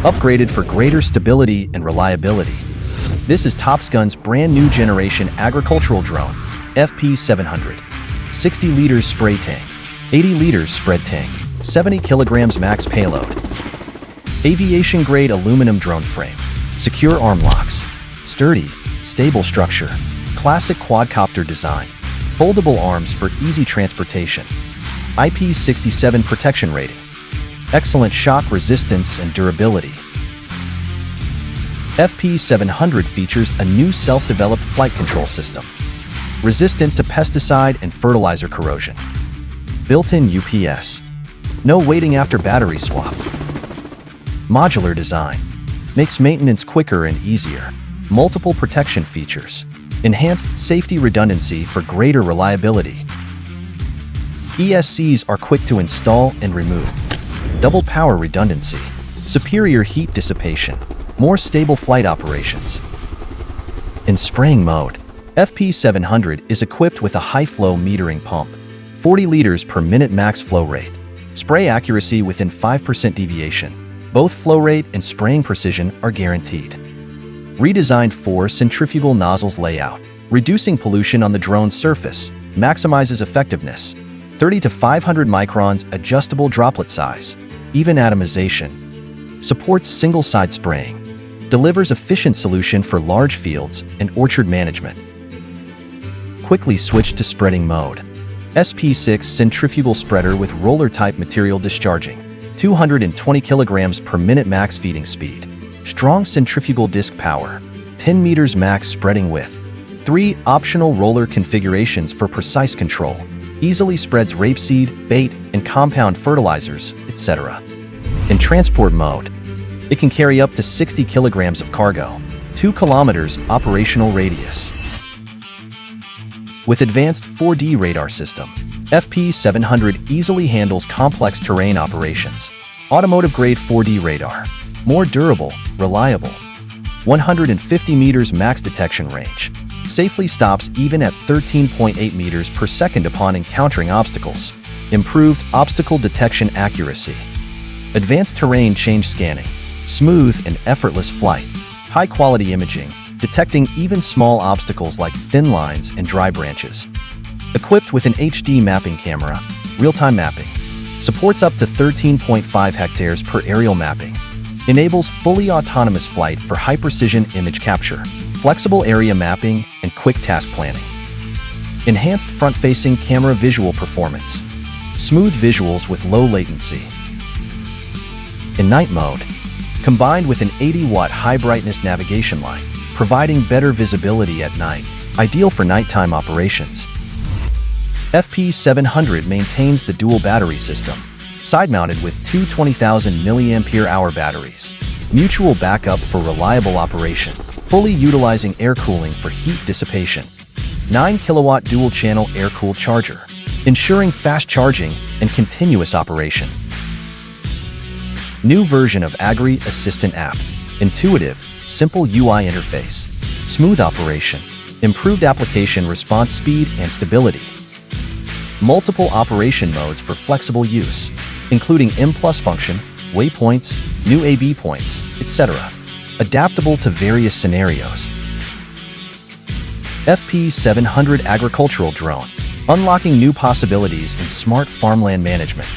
upgraded for greater stability and reliability. This is TOPXGUN's brand new generation agricultural drone, FP700. 60 liters spray tank, 80 liters spread tank, 70 kilograms max payload. Aviation-grade aluminum drone frame, secure arm locks, sturdy, stable structure, classic quadcopter design, foldable arms for easy transportation, IP67 protection rating, excellent shock resistance and durability. FP700 features a new self-developed flight control system, resistant to pesticide and fertilizer corrosion. Built-in UPS. No waiting after battery swap. Modular design. Makes maintenance quicker and easier. Multiple protection features. Enhanced safety redundancy for greater reliability. ESCs are quick to install and remove. Double power redundancy. Superior heat dissipation. More stable flight operations. In spraying mode, FP700 is equipped with a high-flow metering pump, 40 liters per minute max flow rate. Spray accuracy within 5% deviation. Both flow rate and spraying precision are guaranteed. Redesigned 4 centrifugal nozzles layout, reducing pollution on the drone's surface, maximizes effectiveness. 30 to 500 microns adjustable droplet size, even atomization. Supports single-side spraying. Delivers efficient solution for large fields and orchard management. Quickly switch to spreading mode. SP6 centrifugal spreader with roller-type material discharging. 220 kilograms per minute max feeding speed. Strong centrifugal disc power. 10 meters max spreading width. 3 optional roller configurations for precise control. Easily spreads rapeseed, bait, and compound fertilizers, etc. In transport mode, it can carry up to 60 kilograms of cargo. 2 kilometers operational radius. With advanced 4D radar system, FP700 easily handles complex terrain operations. Automotive-grade 4D radar. More durable, reliable. 150 meters max detection range. Safely stops even at 13.8 meters per second upon encountering obstacles. Improved obstacle detection accuracy. Advanced terrain change scanning. Smooth and effortless flight. High-quality imaging, detecting even small obstacles like thin lines and dry branches. Equipped with an HD mapping camera, real-time mapping. Supports up to 13.5 hectares per aerial mapping. Enables fully autonomous flight for high-precision image capture, flexible area mapping, and quick task planning. Enhanced front-facing camera visual performance. Smooth visuals with low latency. In night mode, combined with an 80-watt high-brightness navigation light, providing better visibility at night, ideal for nighttime operations. FP700 maintains the dual battery system, side-mounted with two 20,000 mAh batteries. Mutual backup for reliable operation, fully utilizing air cooling for heat dissipation. 9 kilowatt dual-channel air-cooled charger, ensuring fast charging and continuous operation. New version of Agri Assistant app. Intuitive, simple UI interface. Smooth operation. Improved application response speed and stability. Multiple operation modes for flexible use, including M+ function, waypoints, new AB points, etc. Adaptable to various scenarios. FP700 agricultural drone, unlocking new possibilities in smart farmland management.